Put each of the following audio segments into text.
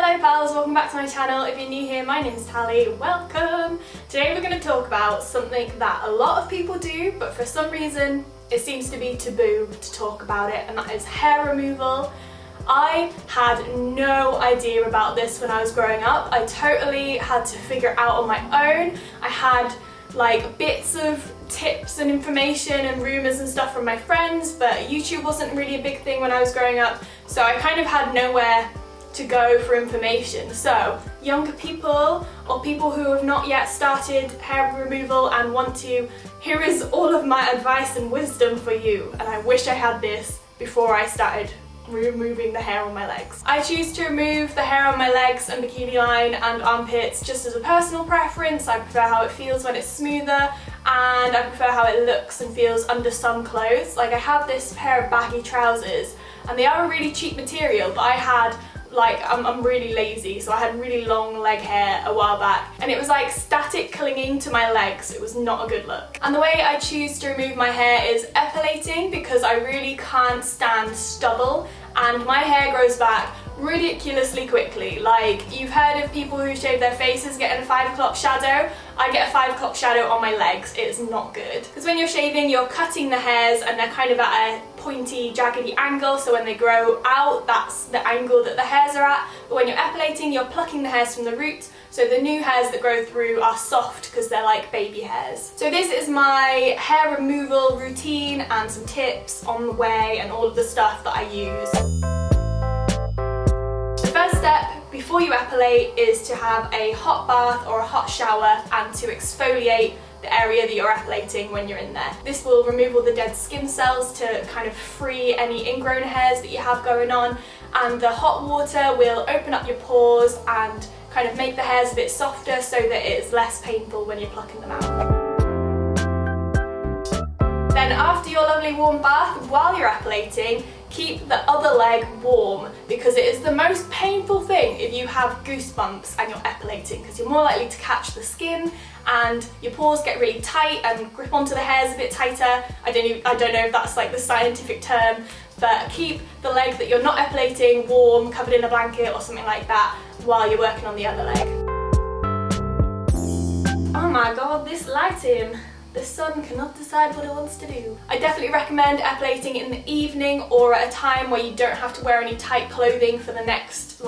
Hello pals, welcome back to my channel. If you're new here, my name is Tally, welcome! Today we're going to talk about something that a lot of people do, but for some reason it seems to be taboo to talk about it, and that is hair removal. I had no idea about this when I was growing up. I totally had to figure it out on my own. I had like bits of tips and information and rumours and stuff from my friends, but YouTube wasn't really a big thing when I was growing up, so I kind of had nowhere to go for information. So younger people or people who have not yet started hair removal and want to, here is all of my advice and wisdom for you, and I wish I had this before I started removing the hair on my legs. I choose to remove the hair on my legs and bikini line and armpits just as a personal preference. I prefer how it feels when it's smoother, and I prefer how it looks and feels under some clothes. Like I have this pair of baggy trousers and they are a really cheap material, but I had I'm really lazy, so I had really long leg hair a while back and it was like static clinging to my legs. It was not a good look. And the way I choose to remove my hair is epilating, because I really can't stand stubble and my hair grows back ridiculously quickly. Like, you've heard of people who shave their faces getting a 5 o'clock shadow. I get a 5 o'clock shadow on my legs. It's not good. Because when you're shaving, you're cutting the hairs and they're kind of at a pointy, jaggedy angle, so when they grow out, that's the angle that the hairs are at. But when you're epilating, you're plucking the hairs from the root, so the new hairs that grow through are soft because they're like baby hairs. So this is my hair removal routine and some tips on the way and all of the stuff that I use. The first step before you epilate is to have a hot bath or a hot shower and to exfoliate the area that you're epilating when you're in there. This will remove all the dead skin cells to kind of free any ingrown hairs that you have going on, and the hot water will open up your pores and kind of make the hairs a bit softer so that it's less painful when you're plucking them out. Then after your lovely warm bath, while you're epilating, keep the other leg warm, because it is the most painful thing if you have goosebumps and you're epilating, because you're more likely to catch the skin and your pores get really tight and grip onto the hairs a bit tighter. I don't know if that's like the scientific term, but keep the leg that you're not epilating warm, covered in a blanket or something like that while you're working on the other leg. Oh my god, this lighting! The sun cannot decide what it wants to do. I definitely recommend epilating in the evening or at a time where you don't have to wear any tight clothing for the next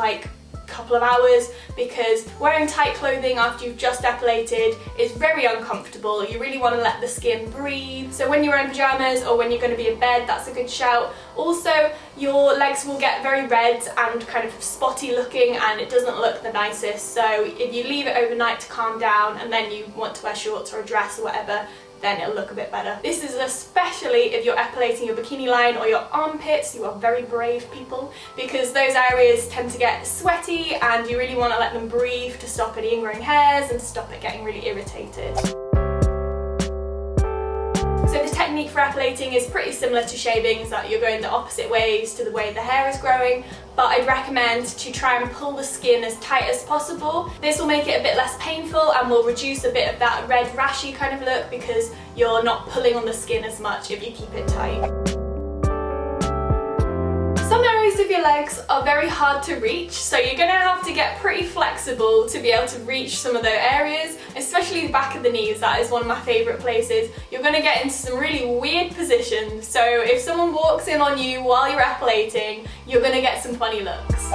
couple of hours, because wearing tight clothing after you've just epilated is very uncomfortable. You really want to let the skin breathe. So when you're wearing pyjamas or when you're going to be in bed, that's a good shout. Also, your legs will get very red and kind of spotty looking and it doesn't look the nicest. So if you leave it overnight to calm down and then you want to wear shorts or a dress or whatever, then it'll look a bit better. This is especially if you're epilating your bikini line or your armpits. You are very brave people, because those areas tend to get sweaty and you really want to let them breathe to stop any ingrowing hairs and stop it getting really irritated. So the technique for epilating is pretty similar to shaving, is that you're going the opposite ways to the way the hair is growing, but I'd recommend to try and pull the skin as tight as possible. This will make it a bit less painful and will reduce a bit of that red rashy kind of look, because you're not pulling on the skin as much if you keep it tight. Some areas of your legs are very hard to reach, so you're going to have to get pretty flexible to be able to reach some of those areas, especially the back of the knees. That is one of my favourite places. You're going to get into some really weird positions, so if someone walks in on you while you're epilating, you're going to get some funny looks.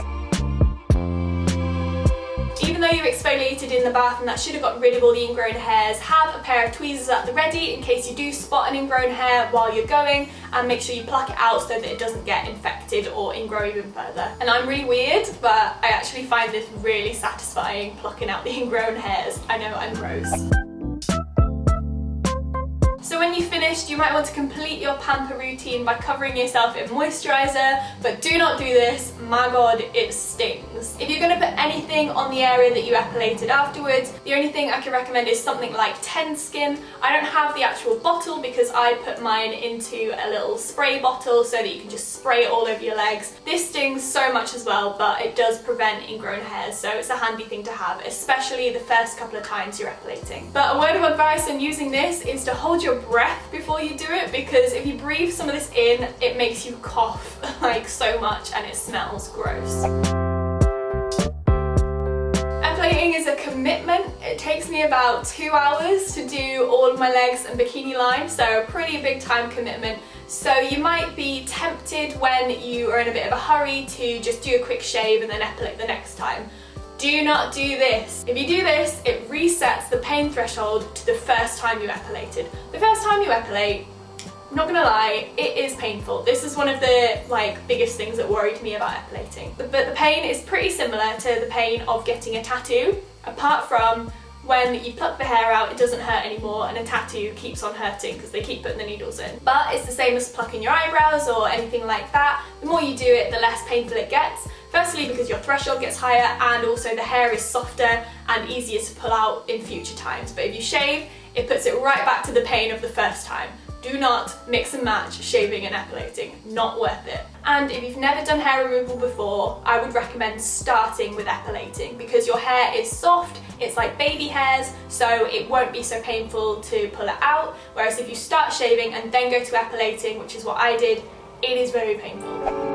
Even though you've exfoliated in the bath and that should have got rid of all the ingrown hairs, have a pair of tweezers at the ready in case you do spot an ingrown hair while you're going, and make sure you pluck it out so that it doesn't get infected or ingrow even further. And I'm really weird, but I actually find this really satisfying, plucking out the ingrown hairs. I know I'm gross. So when you've finished, you might want to complete your pamper routine by covering yourself in moisturiser, but do not do this, my god, it stings. If you're going to put anything on the area that you epilated afterwards, the only thing I can recommend is something like Tenskin. I don't have the actual bottle because I put mine into a little spray bottle so that you can just spray it all over your legs. This stings so much as well, but it does prevent ingrown hairs, so it's a handy thing to have, especially the first couple of times you're epilating. But a word of advice on using this is to hold your breath before you do it, because if you breathe some of this in, it makes you cough like so much and it smells gross. commitment. It takes me about 2 hours to do all of my legs and bikini line, so a pretty big time commitment. So you might be tempted when you are in a bit of a hurry to just do a quick shave and then epilate the next time. Do not do this. If you do this, it resets the pain threshold to the first time you epilated. The first time you epilate, not gonna lie, it is painful. This is one of the biggest things that worried me about epilating. But the pain is pretty similar to the pain of getting a tattoo, apart from when you pluck the hair out, it doesn't hurt anymore, and a tattoo keeps on hurting because they keep putting the needles in. But it's the same as plucking your eyebrows or anything like that. The more you do it, the less painful it gets. Firstly, because your threshold gets higher, and also the hair is softer and easier to pull out in future times. But if you shave, it puts it right back to the pain of the first time. Do not mix and match shaving and epilating, not worth it. And if you've never done hair removal before, I would recommend starting with epilating because your hair is soft, it's like baby hairs, so it won't be so painful to pull it out. Whereas if you start shaving and then go to epilating, which is what I did, it is very painful.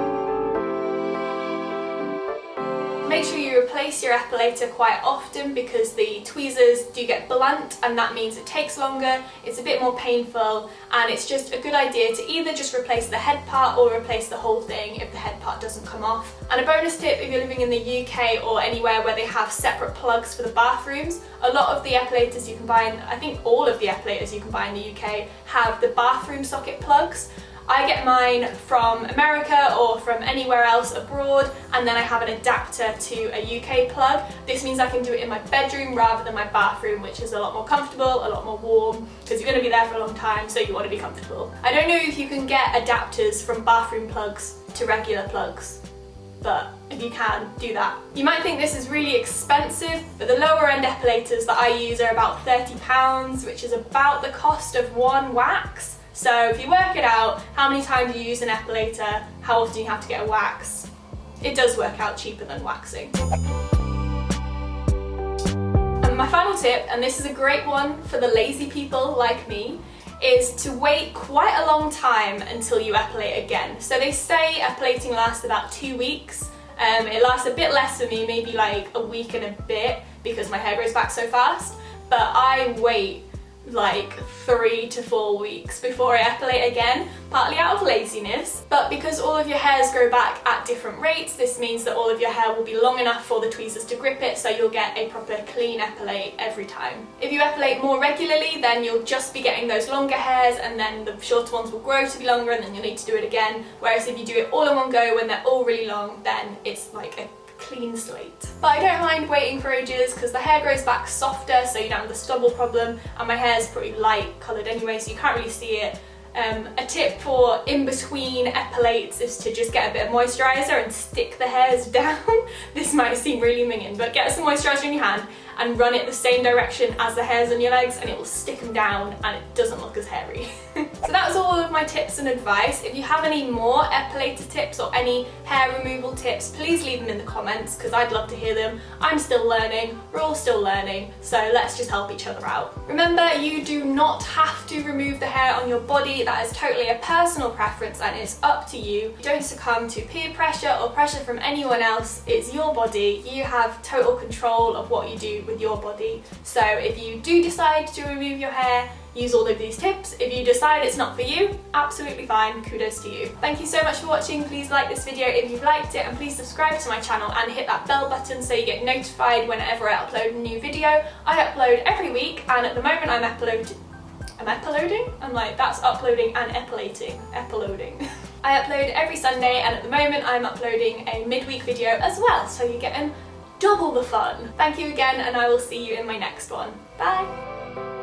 Make sure you replace your epilator quite often because the tweezers do get blunt, and that means it takes longer, it's a bit more painful, and it's just a good idea to either just replace the head part or replace the whole thing if the head part doesn't come off. And a bonus tip, if you're living in the UK or anywhere where they have separate plugs for the bathrooms, a lot of the epilators you can buy, I think all of the epilators you can buy in the UK have the bathroom socket plugs. I get mine from America or from anywhere else abroad, and then I have an adapter to a UK plug. This means I can do it in my bedroom rather than my bathroom, which is a lot more comfortable, a lot more warm, because you're going to be there for a long time, so you want to be comfortable. I don't know if you can get adapters from bathroom plugs to regular plugs, but if you can, do that. You might think this is really expensive, but the lower end epilators that I use are about £30, which is about the cost of one wax. So if you work it out, how many times you use an epilator, how often you have to get a wax, it does work out cheaper than waxing. And my final tip, and this is a great one for the lazy people like me, is to wait quite a long time until you epilate again. So they say epilating lasts about 2 weeks. It lasts a bit less for me, maybe like a week and a bit, because my hair grows back so fast, but I wait like 3 to 4 weeks before I epilate again, partly out of laziness, but because all of your hairs grow back at different rates, this means that all of your hair will be long enough for the tweezers to grip it, so you'll get a proper clean epilate every time. If you epilate more regularly, then you'll just be getting those longer hairs, and then the shorter ones will grow to be longer, and then you'll need to do it again. Whereas if you do it all in one go when they're all really long, then it's like a clean slate. But I don't mind waiting for ages because the hair grows back softer, so you don't have the stubble problem, and my hair is pretty light coloured anyway, so you can't really see it. A tip for in-between epilates is to just get a bit of moisturiser and stick the hairs down. This might seem really minging, but get some moisturiser in your hand and run it the same direction as the hairs on your legs, and it will stick them down and it doesn't look as hairy. So that was all of my tips and advice. If you have any more epilator tips or any hair removal tips, please leave them in the comments because I'd love to hear them. I'm still learning, we're all still learning, so let's just help each other out. Remember, you do not have to remove the hair on your body. That is totally a personal preference and it's up to you. Don't succumb to peer pressure or pressure from anyone else. It's your body. You have total control of what you do with your body. So if you do decide to remove your hair, use all of these tips. If you decide it's not for you, absolutely fine, kudos to you. Thank you so much for watching. Please like this video if you've liked it, and please subscribe to my channel and hit that bell button so you get notified whenever I upload a new video. I upload every week, and at the moment I'm uploading? I'm like, that's uploading and epilating. Epiloading. I upload every Sunday, and at the moment I'm uploading a midweek video as well, so you're getting double the fun. Thank you again, and I will see you in my next one. Bye!